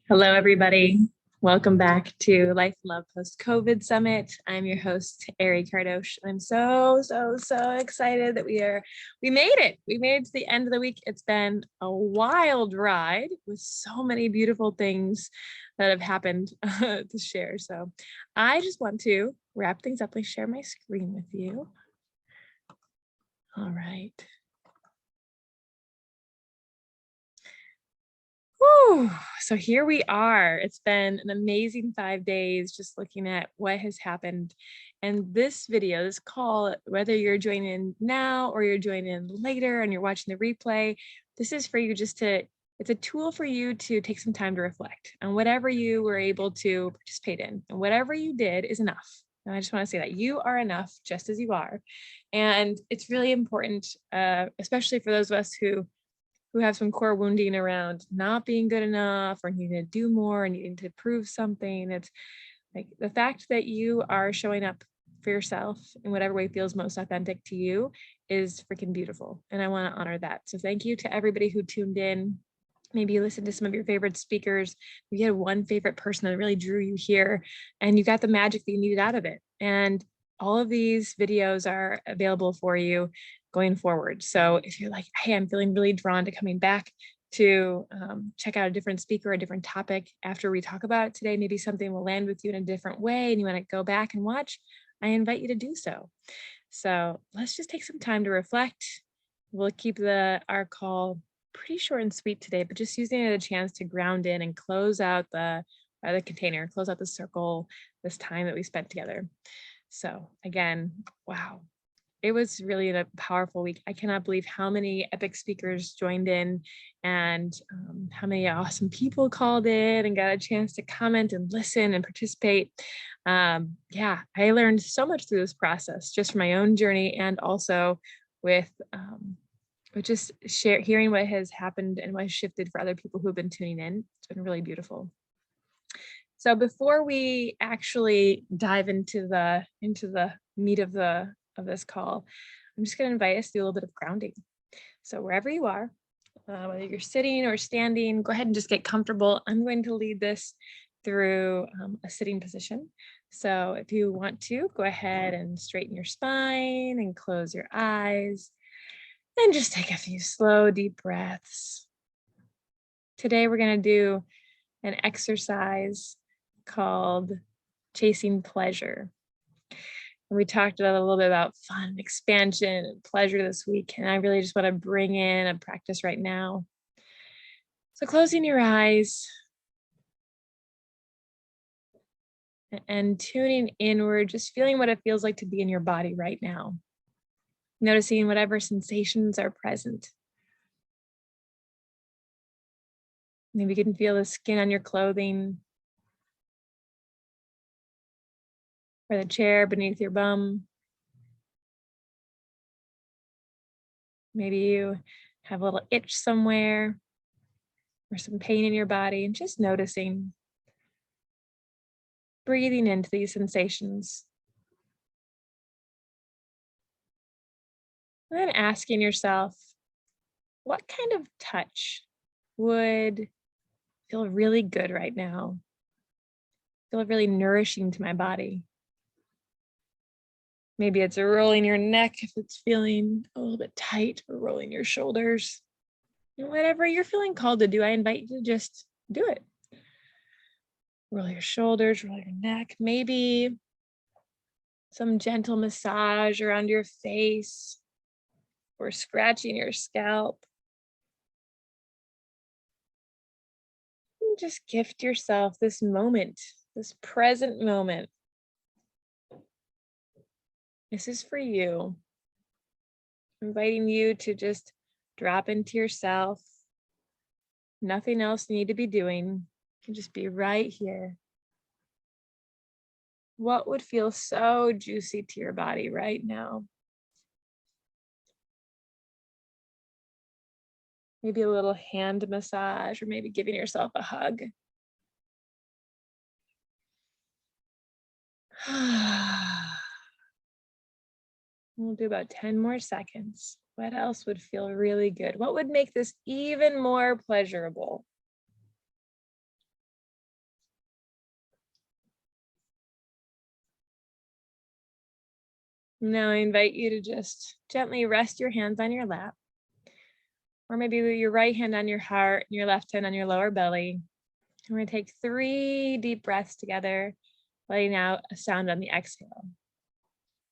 Hello, everybody. Welcome back to Life and Love Post-COVID Summit. I'm your host, Ari Kardosh. I'm so excited that we made it. We made it to the end of the week. It's been a wild ride with so many beautiful things that have happened to share. So I just want to wrap things up. Please share my screen with you. All right. Whew. So here we are. It's been an amazing 5 days just looking at what has happened. And this video, this call, whether you're joining in now or you're joining in later and you're watching the replay, this is for you it's a tool for you to take some time to reflect on whatever you were able to participate in. And whatever you did is enough. And I just want to say that you are enough just as you are. And it's really important, especially for those of us who have some core wounding around not being good enough or needing to do more and needing to prove something. It's like the fact that you are showing up for yourself in whatever way feels most authentic to you is freaking beautiful. And I want to honor that. So thank you to everybody who tuned in. Maybe you listened to some of your favorite speakers. You had one favorite person that really drew you here and you got the magic that you needed out of it. And all of these videos are available for you going forward. So if you're like, hey, I'm feeling really drawn to coming back to check out a different speaker, a different topic after we talk about it today, maybe something will land with you in a different way and you want to go back and watch, I invite you to do so. So let's just take some time to reflect. We'll keep our call pretty short and sweet today, but just using it as a chance to ground in and close out the container, close out the circle, this time that we spent together. So again, wow. It was really a powerful week. I cannot believe how many epic speakers joined in and how many awesome people called in and got a chance to comment and listen and participate. Yeah, I learned so much through this process, just from my own journey and also with just hearing what has happened and what has shifted for other people who have been tuning in. It's been really beautiful. So before we actually dive into the meat of this call, I'm just going to invite us to do a little bit of grounding. So wherever you are, whether you're sitting or standing, go ahead and just get comfortable. I'm going to lead this through a sitting position. So if you want to, go ahead and straighten your spine and close your eyes and just take a few slow, deep breaths. Today, we're going to do an exercise called Chasing Pleasure. And we talked a little bit about fun, expansion, and pleasure this week. And I really just want to bring in a practice right now. So closing your eyes and tuning inward, just feeling what it feels like to be in your body right now. Noticing whatever sensations are present. Maybe you can feel the skin on your clothing or the chair beneath your bum. Maybe you have a little itch somewhere or some pain in your body, and just noticing, breathing into these sensations. And then asking yourself, what kind of touch would feel really good right now? Feel really nourishing to my body. Maybe it's rolling your neck if it's feeling a little bit tight, or rolling your shoulders. And whatever you're feeling called to do, I invite you to just do it. Roll your shoulders, roll your neck, maybe some gentle massage around your face or scratching your scalp. And just gift yourself this moment, this present moment. This is for you. Inviting you to just drop into yourself. Nothing else you need to be doing. You can just be right here. What would feel so juicy to your body right now? Maybe a little hand massage, or maybe giving yourself a hug. We'll do about 10 more seconds. What else would feel really good? What would make this even more pleasurable? Now I invite you to just gently rest your hands on your lap, or maybe with your right hand on your heart and your left hand on your lower belly. We're going to take 3 deep breaths together, letting out a sound on the exhale.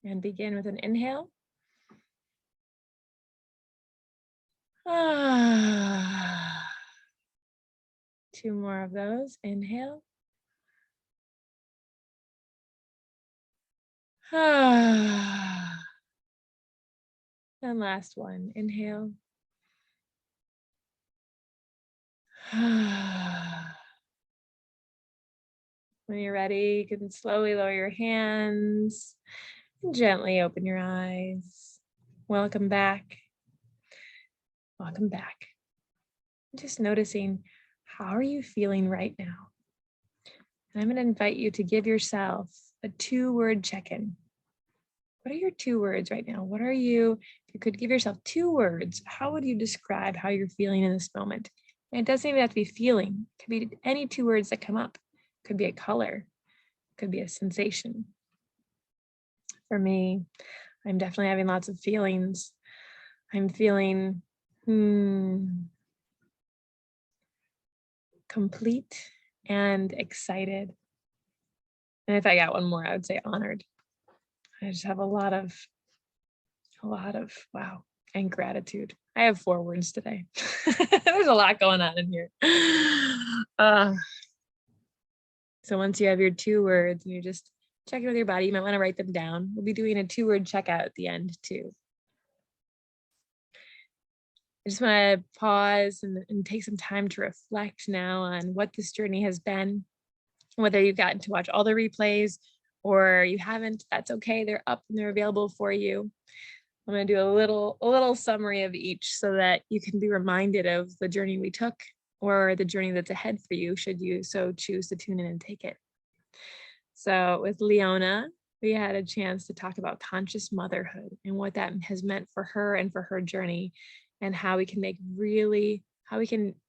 And begin with an inhale. Ah. 2 more of those. Inhale. Ah. And last one. Inhale. Ah. When you're ready, you can slowly lower your hands and gently open your eyes. Welcome back. Welcome back. Just noticing, how are you feeling right now? And I'm going to invite you to give yourself a 2-word check-in. What are your 2 words right now? What are you, if you could give yourself 2 words, how would you describe how you're feeling in this moment? And it doesn't even have to be feeling. It could be any 2 words that come up. It could be a color. It could be a sensation. For me, I'm definitely having lots of feelings. I'm feeling complete and excited. And if I got one more, I would say honored. I just have a lot of wow and gratitude. I have 4 words today. There's a lot going on in here. So once you have your 2 words and you just check in with your body, you might want to write them down. We'll be doing a 2-word checkout at the end too. I just want to pause and take some time to reflect now on what this journey has been. Whether you've gotten to watch all the replays or you haven't, that's okay. They're up and they're available for you. I'm going to do a little summary of each so that you can be reminded of the journey we took or the journey that's ahead for you, should you so choose to tune in and take it. So with Leona, we had a chance to talk about conscious motherhood and what that has meant for her and for her journey, and how we can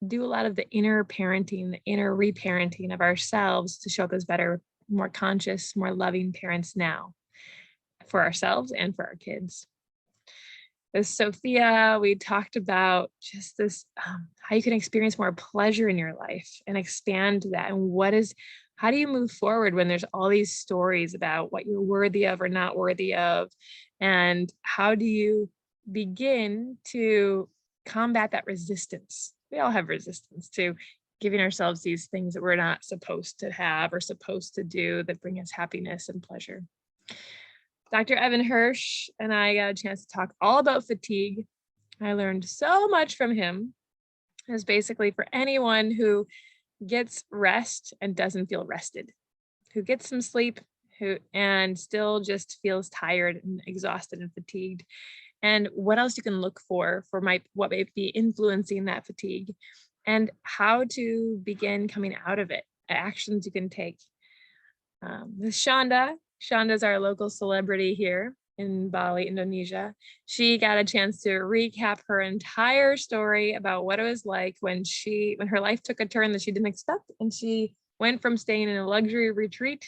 do a lot of the inner parenting, the inner reparenting of ourselves to show up as better, more conscious, more loving parents now for ourselves and for our kids. With Sophia, we talked about just this, how you can experience more pleasure in your life and expand that. And how do you move forward when there's all these stories about what you're worthy of or not worthy of? And how do you begin to combat that resistance? We all have resistance to giving ourselves these things that we're not supposed to have or supposed to do that bring us happiness and pleasure. Dr. Evan Hirsch and I got a chance to talk all about fatigue. I learned so much from him. It's basically for anyone who gets rest and doesn't feel rested, who gets some sleep, and still just feels tired and exhausted and fatigued, and what else you can look for what may be influencing that fatigue, and how to begin coming out of it, actions you can take. With Shonda's our local celebrity here in Bali, Indonesia. She got a chance to recap her entire story about what it was like when her life took a turn that she didn't expect, and she went from staying in a luxury retreat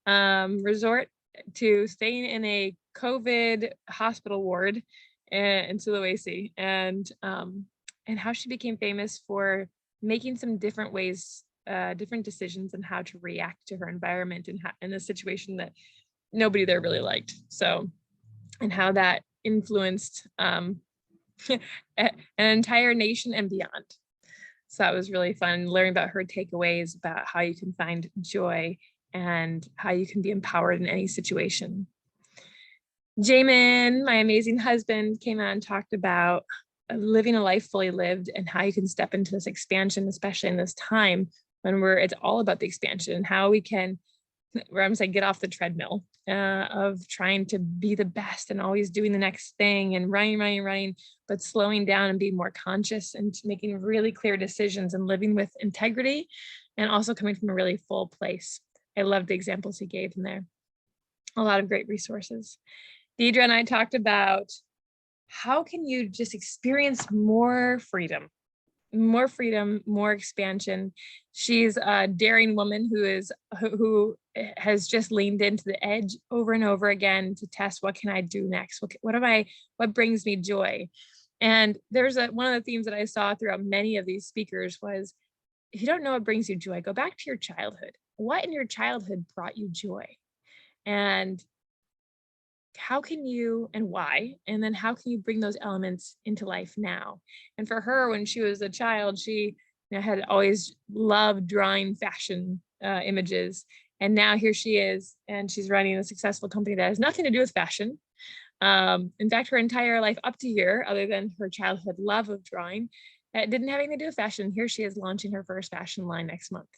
resort to staying in a COVID hospital ward in Sulawesi, and how she became famous for making some different decisions on how to react to her environment and in a situation that nobody there really liked. So, and how that influenced an entire nation and beyond. So that was really fun, learning about her takeaways about how you can find joy and how you can be empowered in any situation. Jamin, my amazing husband, came on and talked about living a life fully lived and how you can step into this expansion, especially in this time when it's all about the expansion and how we can, where I'm saying, get off the treadmill of trying to be the best and always doing the next thing and running, but slowing down and being more conscious and making really clear decisions and living with integrity, and also coming from a really full place. I love the examples he gave in there. A lot of great resources. Deidre and I talked about how can you just experience more freedom more freedom, more expansion. She's a daring woman who has just leaned into the edge over and over again to test, what can I do next? What brings me joy? And there's one of the themes that I saw throughout many of these speakers was, if you don't know what brings you joy, go back to your childhood. What in your childhood brought you joy? And how can you, and why, and then how can you bring those elements into life now? And for her, when she was a child, she had always loved drawing fashion images, and now here she is, and she's running a successful company that has nothing to do with fashion. In fact, her entire life up to here, other than her childhood love of drawing, it didn't have anything to do with fashion. Here she is launching her first fashion line next month.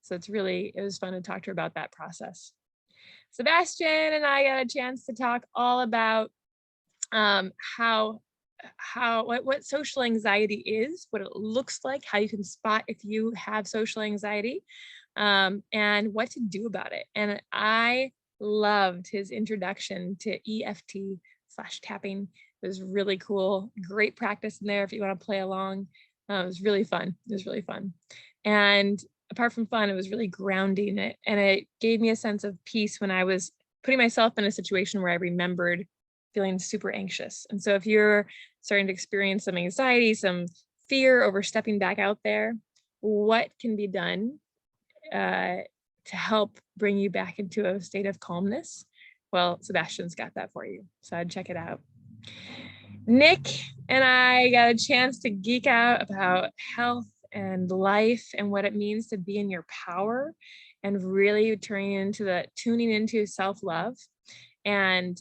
So it was fun to talk to her about that process. Sebastian and I got a chance to talk all about what social anxiety is, what it looks like, how you can spot if you have social anxiety, and what to do about it. And I loved his introduction to EFT/tapping. It was really cool. Great practice in there if you want to play along. It was really fun. It was really fun. And apart from fun, it was really grounding it. And it gave me a sense of peace when I was putting myself in a situation where I remembered feeling super anxious. And so if you're starting to experience some anxiety, some fear over stepping back out there, what can be done to help bring you back into a state of calmness? Well, Sebastian's got that for you. So I'd check it out. Nick and I got a chance to geek out about health and life and what it means to be in your power, and really tuning into self-love. And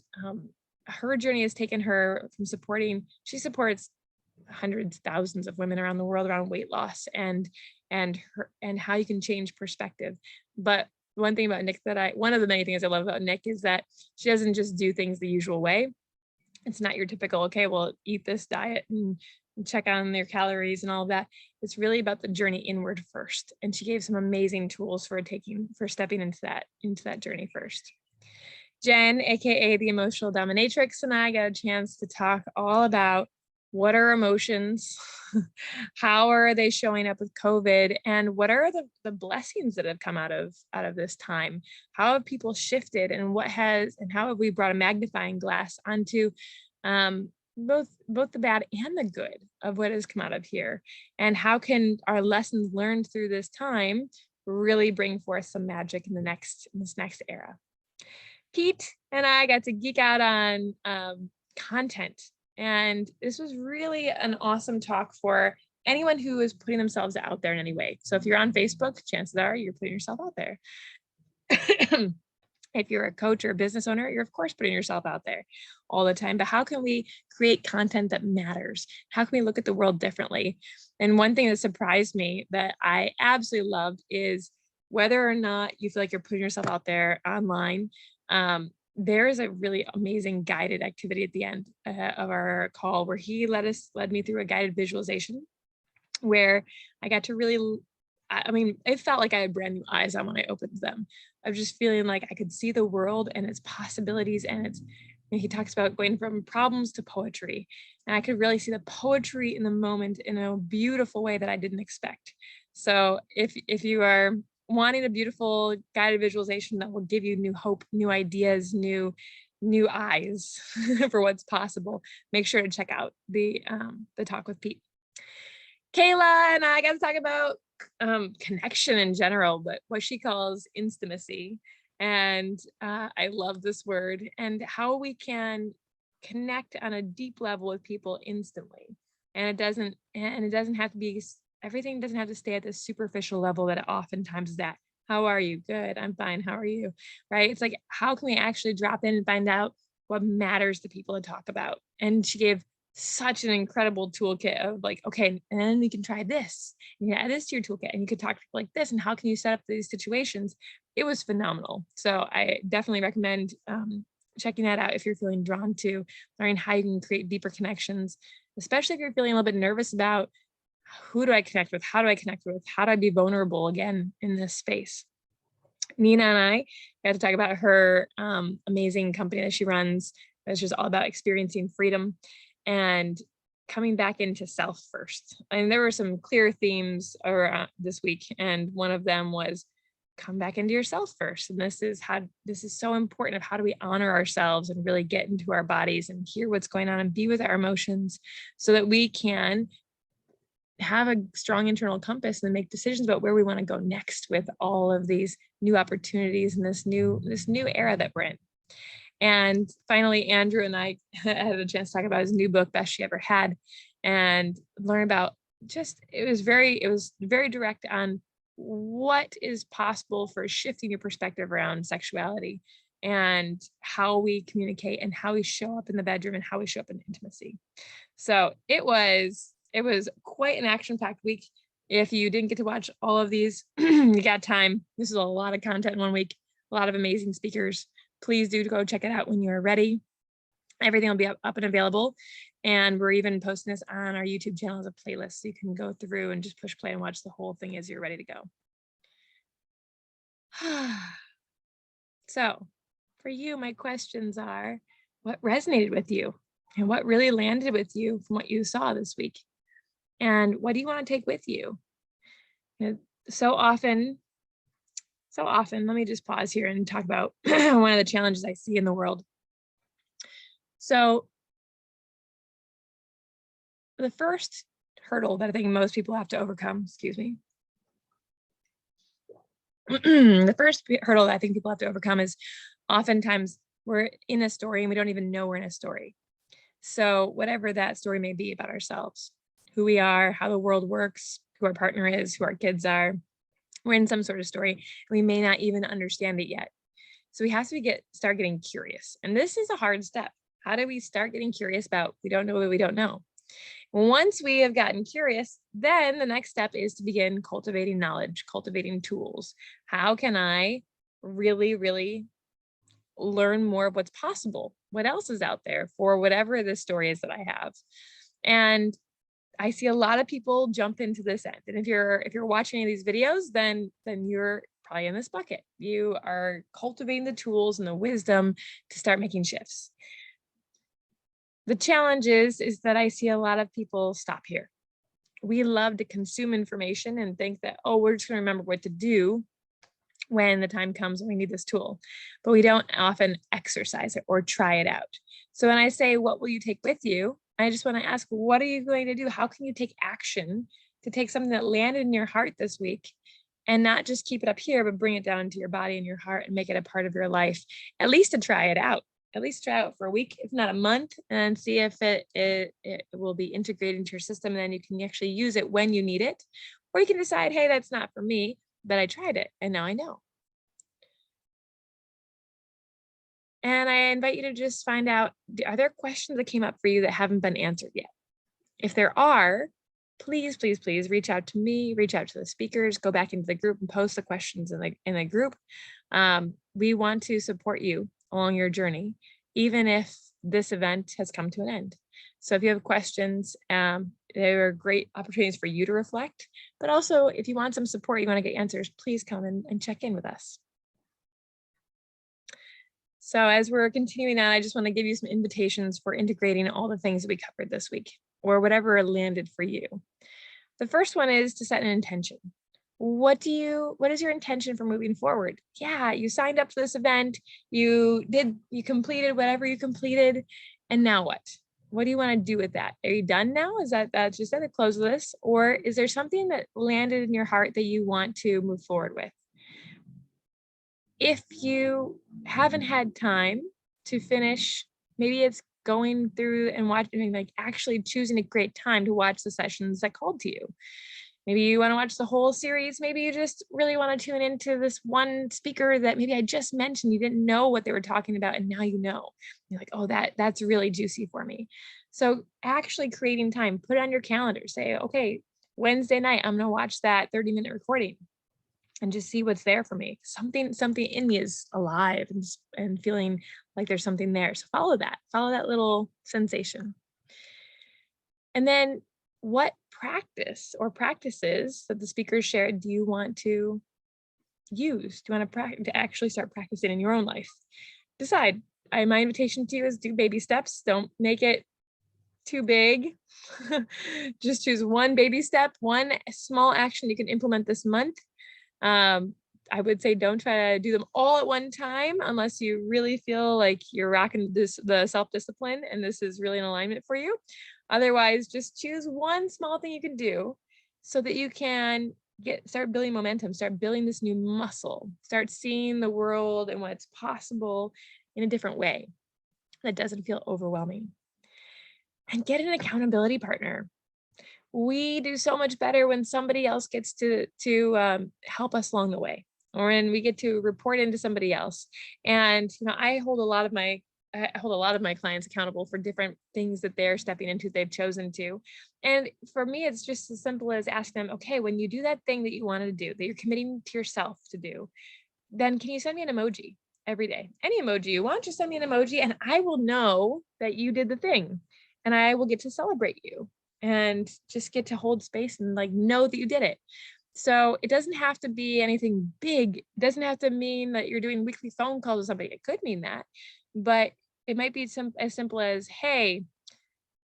her journey has taken her from she supports hundreds, thousands of women around the world around weight loss and how you can change perspective. But one thing about Nick one of the many things I love about Nick is that she doesn't just do things the usual way. It's not your typical, okay, well, eat this diet and check on your calories and all of that. It's really about the journey inward first. And she gave some amazing tools for stepping into that journey first. Jen, AKA the Emotional Dominatrix, and I got a chance to talk all about what are emotions, how are they showing up with COVID, and what are the blessings that have come out of this time? How have people shifted, and how have we brought a magnifying glass onto both the bad and the good of what has come out of here? And how can our lessons learned through this time really bring forth some magic in this next era? Pete and I got to geek out on content. And this was really an awesome talk for anyone who is putting themselves out there in any way. So if you're on Facebook, chances are you're putting yourself out there. If you're a coach or a business owner, you're of course putting yourself out there all the time. But how can we create content that matters? How can we look at the world differently? And one thing that surprised me that I absolutely loved is whether or not you feel like you're putting yourself out there online, there is a really amazing guided activity at the end of our call where he led me through a guided visualization where I got to really, it felt like I had brand new eyes on when I opened them. I was just feeling like I could see the world and its possibilities, and he talks about going from problems to poetry. And I could really see the poetry in the moment in a beautiful way that I didn't expect. So if you are wanting a beautiful guided visualization that will give you new hope, new ideas, new eyes for what's possible, make sure to check out the talk with Pete. Kayla and I got to talk about connection in general, but what she calls intimacy. And I love this word, and how we can connect on a deep level with people instantly. And it doesn't have to be, everything doesn't have to stay at this superficial level that it oftentimes is at. How are you? Good, I'm fine. How are you? Right? It's like, how can we actually drop in and find out what matters to people to talk about? And she gave such an incredible toolkit of like, okay, and then we can try this. You can add this to your toolkit, and you could talk to people like this, and how can you set up these situations? It was phenomenal. So I definitely recommend checking that out if you're feeling drawn to learning how you can create deeper connections, especially if you're feeling a little bit nervous about who do I connect with? How do I connect with? How do I be vulnerable again in this space? Nina and I got to talk about her amazing company that she runs, that's just all about experiencing freedom. And coming back into self first. And there were some clear themes around this week, and one of them was come back into yourself first. And this is so important of how do we honor ourselves and really get into our bodies and hear what's going on and be with our emotions so that we can have a strong internal compass and make decisions about where we want to go next with all of these new opportunities and this new era that we're in. And finally, Andrew and I had a chance to talk about his new book, Best She Ever Had, and learn about it was very direct on what is possible for shifting your perspective around sexuality and how we communicate and how we show up in the bedroom and how we show up in intimacy. So it was quite an action-packed week. If you didn't get to watch all of these, you got time. This is a lot of content in one week, a lot of amazing speakers. Please do go check it out when you're ready. Everything will be up and available. And we're even posting this on our YouTube channel as a playlist. So you can go through and just push play and watch the whole thing as you're ready to go. So for you, my questions are, what resonated with you? And what really landed with you from what you saw this week? And what do you want to take with you? So often, let me just pause here and talk about one of the challenges I see in the world. So the first hurdle that I think most people have to overcome, the first hurdle that I think people have to overcome is oftentimes we're in a story and we don't even know we're in a story. So whatever that story may be about ourselves, who we are, how the world works, who our partner is, who our kids are, we're in some sort of story, and we may not even understand it yet. So we have to start getting curious. And this is a hard step. How do we start getting curious about we don't know what we don't know? Once we have gotten curious, then the next step is to begin cultivating knowledge, cultivating tools. How can I really, really learn more of what's possible? What else is out there for whatever the story is that I have? And I see a lot of people jump into this end. And if you're watching any of these videos, then you're probably in this bucket. You are cultivating the tools and the wisdom to start making shifts. The challenge is that I see a lot of people stop here. We love to consume information and think that, oh, we're just going to remember what to do when the time comes when we need this tool, but we don't often exercise it or try it out. So when I say, what will you take with you? I just want to ask, what are you going to do? How can you take action to take something that landed in your heart this week and not just keep it up here, but bring it down into your body and your heart and make it a part of your life, at least to try it out. At least try out for a week, if not a month, and see if it will be integrated into your system. And then you can actually use it when you need it. Or you can decide, hey, that's not for me, but I tried it and now I know. And I invite you to just find out, are there questions that came up for you that haven't been answered yet? If there are, please, please, please reach out to me, reach out to the speakers, go back into the group and post the questions in the group. We want to support you along your journey, even if this event has come to an end. So if you have questions, there are great opportunities for you to reflect, but also if you want some support, you want to get answers, please come and check in with us. So as we're continuing on, I just want to give you some invitations for integrating all the things that we covered this week or whatever landed for you. The first one is to set an intention. What is your intention for moving forward? Yeah, you signed up for this event, you completed whatever you completed, and now what? What do you want to do with that? Are you done now? Is that's just at the close of this? Or is there something that landed in your heart that you want to move forward with? If you haven't had time to finish, maybe it's going through and watching, like actually choosing a great time to watch the sessions that called to you. Maybe you want to watch the whole series. Maybe you just really want to tune into this one speaker that maybe I just mentioned. You didn't know what they were talking about, and now you know. You're like, oh, that's really juicy for me. So actually creating time, put it on your calendar. Say, okay, Wednesday night, I'm going to watch that 30-minute recording and just see what's there for me. Something in me is alive and feeling like there's something there. So follow that little sensation. And then what practice or practices that the speakers shared do you want to use? Do you want to actually start practicing in your own life? Decide. My invitation to you is do baby steps. Don't make it too big. Just choose one baby step, one small action you can implement this month. I would say don't try to do them all at one time unless you really feel like you're rocking the self-discipline and this is really in alignment for you. Otherwise, just choose one small thing you can do so that you can start building momentum, start building this new muscle, start seeing the world and what's possible in a different way that doesn't feel overwhelming. And get an accountability partner. We do so much better when somebody else gets to help us along the way, or when we get to report into somebody else. And I hold a lot of my clients accountable for different things that they're stepping into, they've chosen to. And for me, it's just as simple as asking them, okay, when you do that thing that you wanted to do, that you're committing to yourself to do, then can you send me an emoji every day? Any emoji you want, just send me an emoji and I will know that you did the thing and I will get to celebrate you and just get to hold space and like know that you did it. So it doesn't have to be anything big. It doesn't have to mean that you're doing weekly phone calls with somebody. It could mean that, but it might be as simple as, hey,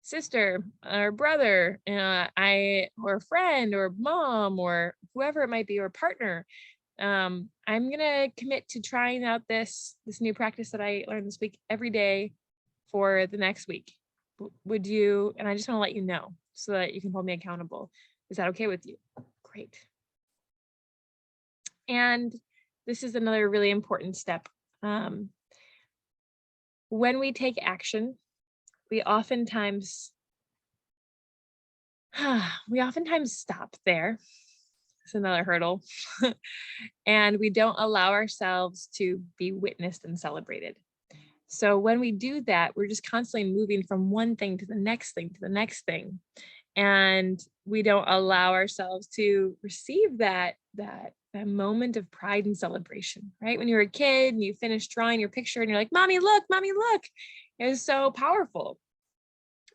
sister or brother, or friend or mom or whoever it might be, or partner. I'm gonna commit to trying out this new practice that I learned this week every day for the next week. Would you? And I just want to let you know so that you can hold me accountable. Is that okay with you? Great. And this is another really important step. When we take action, we oftentimes stop there. It's another hurdle. And we don't allow ourselves to be witnessed and celebrated. So when we do that, we're just constantly moving from one thing to the next thing to the next thing. And we don't allow ourselves to receive that moment of pride and celebration, right? When you're a kid and you finish drawing your picture and you're like, mommy, look, it was so powerful.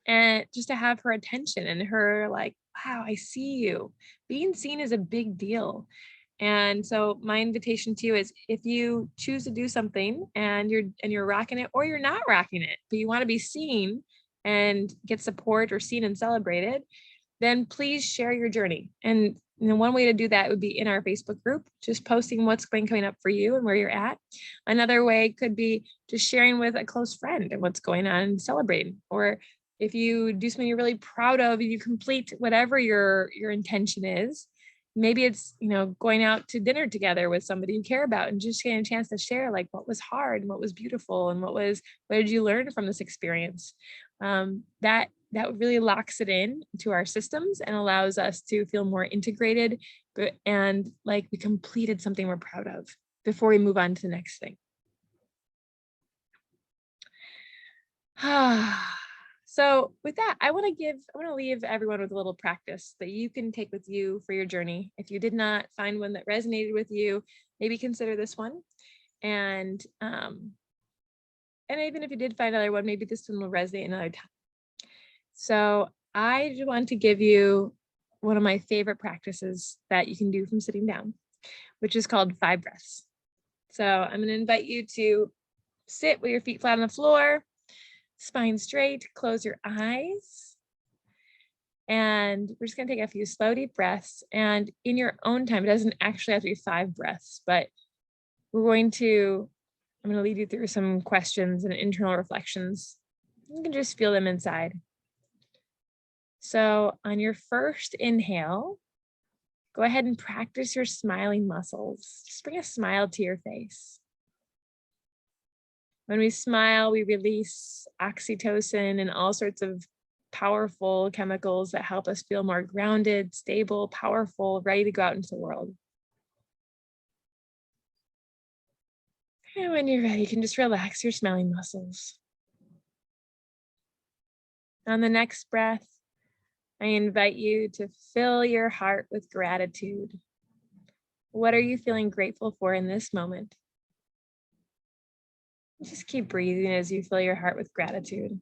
And just to have her attention and her like, wow, I see you. Being seen is a big deal. And so my invitation to you is, if you choose to do something and you're rocking it or you're not rocking it, but you want to be seen and get support or seen and celebrated, then please share your journey. And one way to do that would be in our Facebook group, just posting what's coming up for you and where you're at. Another way could be just sharing with a close friend and what's going on and celebrating. Or if you do something you're really proud of, you complete whatever your intention is. Maybe it's, going out to dinner together with somebody you care about and just getting a chance to share like what was hard and what was beautiful and what did you learn from this experience? That really locks it in to our systems and allows us to feel more integrated and like we completed something we're proud of before we move on to the next thing. So with that, I want to leave everyone with a little practice that you can take with you for your journey. If you did not find one that resonated with you, maybe consider this one. And even if you did find another one, maybe this one will resonate another time. So I just want to give you one of my favorite practices that you can do from sitting down, which is called 5 breaths. So I'm going to invite you to sit with your feet flat on the floor, spine straight, close your eyes. And we're just going to take a few slow, deep breaths. And in your own time, it doesn't actually have to be 5 breaths, but I'm going to lead you through some questions and internal reflections. You can just feel them inside. So on your first inhale, go ahead and practice your smiling muscles. Just bring a smile to your face. When we smile, we release oxytocin and all sorts of powerful chemicals that help us feel more grounded, stable, powerful, ready to go out into the world. And when you're ready, you can just relax your smiling muscles. On the next breath, I invite you to fill your heart with gratitude. What are you feeling grateful for in this moment? Just keep breathing as you fill your heart with gratitude.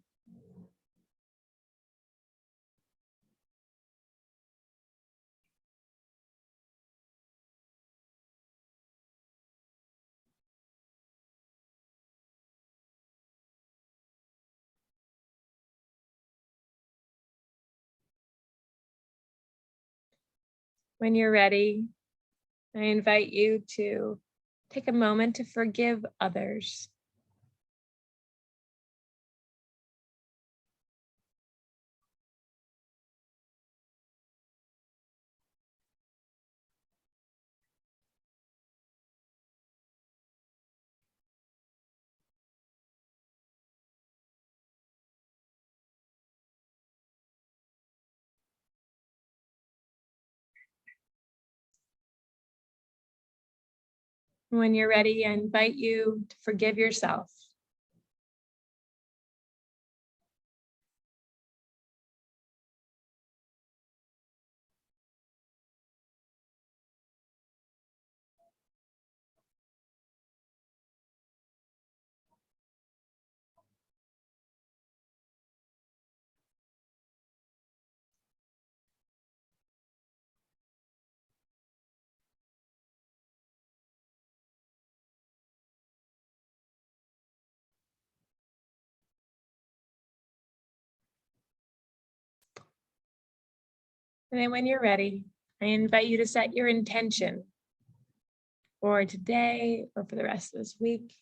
When you're ready, I invite you to take a moment to forgive others. When you're ready, I invite you to forgive yourself. And then when you're ready, I invite you to set your intention for today or for the rest of this week.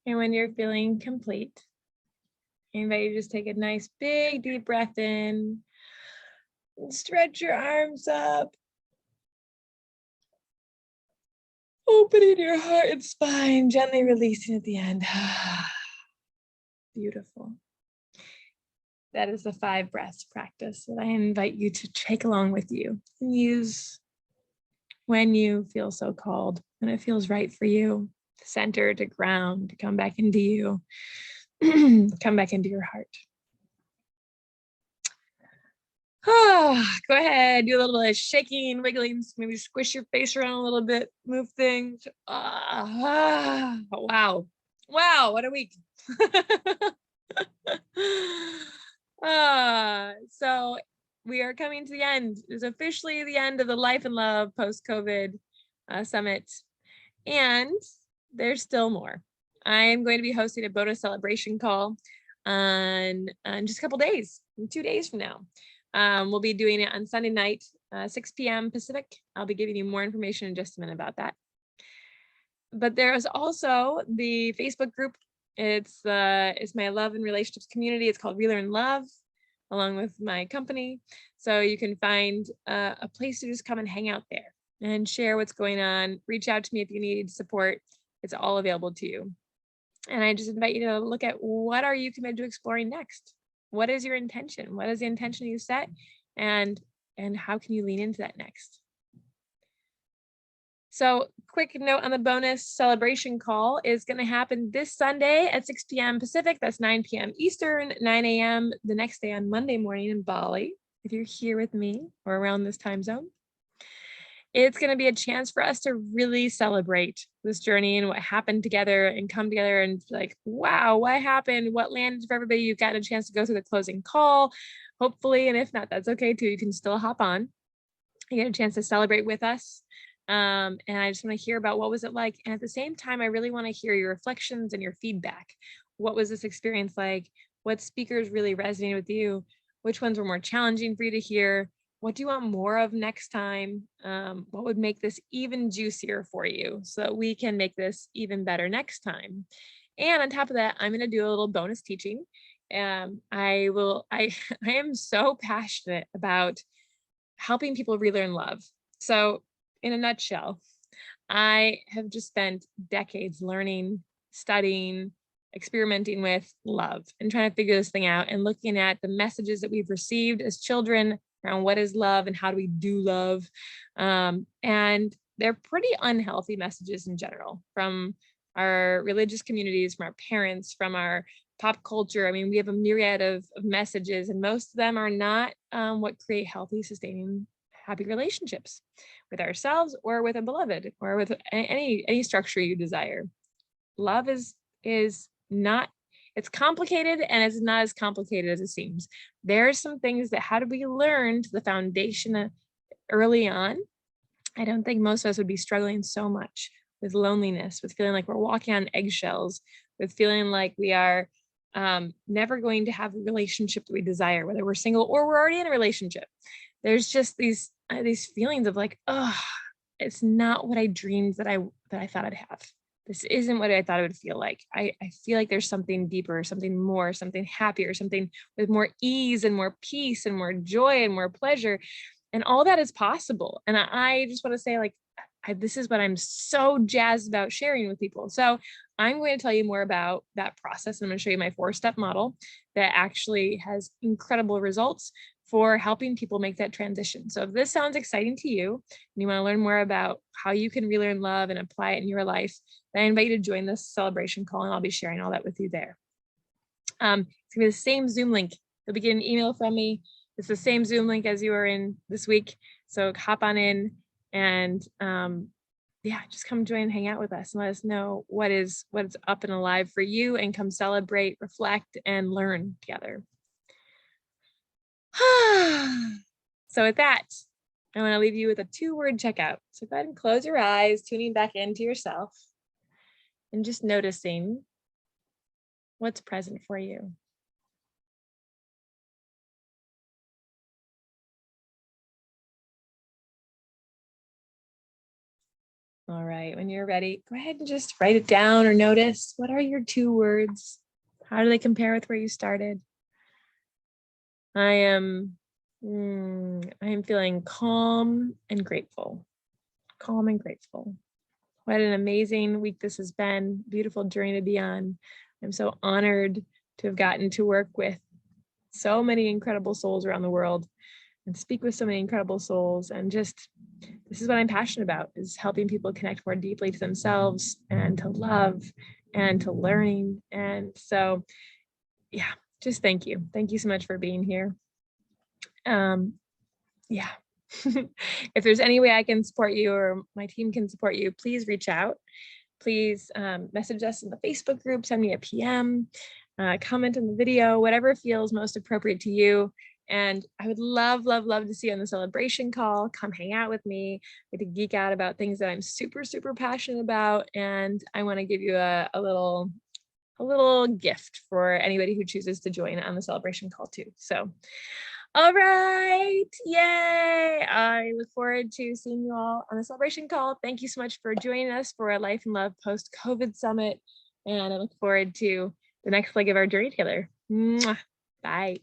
And when you're feeling complete, I invite you to just take a nice big deep breath in, stretch your arms up, opening your heart and spine, gently releasing at the end. Beautiful. That is the 5 breaths practice that I invite you to take along with you and use when you feel so called and it feels right for you, to center, to ground, to come back into you, come back into your heart. Go ahead, do a little bit of shaking, wiggling, maybe squish your face around a little bit, move things. Wow. Wow, what a week. So we are coming to the end. It's officially the end of the Life and Love post-COVID summit. And there's still more. I am going to be hosting a bonus celebration call on just a couple days, 2 days from now. We'll be doing it on Sunday night, 6 p.m. Pacific. I'll be giving you more information in just a minute about that. But there is also the Facebook group. It's my love and relationships community. It's called Relearn Love, along with my company. So you can find a place to just come and hang out there and share what's going on. Reach out to me if you need support. It's all available to you. And I just invite you to look at, what are you committed to exploring next? What is your intention? What is the intention you set? And how can you lean into that next? So quick note on the bonus celebration call is going to happen this Sunday at 6 p.m. Pacific. That's 9 p.m. Eastern, 9 a.m. the next day on Monday morning in Bali, if you're here with me or around this time zone. It's going to be a chance for us to really celebrate this journey and what happened together and come together and like, wow, what happened? What landed for everybody? You've gotten a chance to go through the closing call, hopefully. And if not, that's okay too. You can still hop on. You get a chance to celebrate with us. And I just want to hear about what was it like. And at the same time, I really want to hear your reflections and your feedback. What was this experience like? What speakers really resonated with you? Which ones were more challenging for you to hear? What do you want more of next time? What would make this even juicier for you so that we can make this even better next time? And on top of that, I'm going to do a little bonus teaching. I am so passionate about helping people relearn love. So in a nutshell, I have just spent decades learning, studying, experimenting with love and trying to figure this thing out and looking at the messages that we've received as children around what is love and how do we do love. And they're pretty unhealthy messages in general from our religious communities, from our parents, from our pop culture. I mean, we have a myriad of messages, and most of them are not what create healthy, sustaining, happy relationships with ourselves or with a beloved or with any structure you desire. Love is not, it's complicated, and it's not as complicated as it seems. There are some things that had to be learned, the foundation early on, I don't think most of us would be struggling so much with loneliness, with feeling like we're walking on eggshells, with feeling like we are never going to have a relationship that we desire, whether we're single or we're already in a relationship. There's just these feelings of like, oh, it's not what I dreamed that I thought I'd have. This isn't what I thought it would feel like. I feel like there's something deeper, something more, something happier, something with more ease and more peace and more joy and more pleasure. And all that is possible. And I just want to say, like, this is what I'm so jazzed about sharing with people. So I'm going to tell you more about that process. I'm going to show you my 4-step model that actually has incredible results for helping people make that transition. So if this sounds exciting to you and you want to learn more about how you can relearn love and apply it in your life, then I invite you to join this celebration call, and I'll be sharing all that with you there. It's gonna be the same Zoom link. You'll be getting an email from me. It's the same Zoom link as you were in this week. So hop on in and yeah, just come join and hang out with us and let us know what's up and alive for you, and come celebrate, reflect, and learn together. So with that, I want to leave you with a 2-word checkout. So go ahead and close your eyes, tuning back into yourself and just noticing what's present for you. All right, when you're ready, go ahead and just write it down or notice, what are your 2 words? How do they compare with where you started? I am feeling calm and grateful. Calm and grateful. What an amazing week this has been. Beautiful journey to be on. I'm so honored to have gotten to work with so many incredible souls around the world and speak with so many incredible souls. And just, this is what I'm passionate about, is helping people connect more deeply to themselves and to love and to learning. And so, yeah, just thank you. Thank you so much for being here. Yeah. If there's any way I can support you or my team can support you, please reach out. Please message us in the Facebook group, send me a PM, comment on the video, whatever feels most appropriate to you. And I would love, love, love to see you on the celebration call. Come hang out with me. We could geek out about things that I'm super, super passionate about. And I want to give you a little gift for anybody who chooses to join on the celebration call too. So, all right, yay. I look forward to seeing you all on the celebration call. Thank you so much for joining us for a Life and Love Post-COVID Summit. And I look forward to the next leg of our journey together. Mwah. Bye.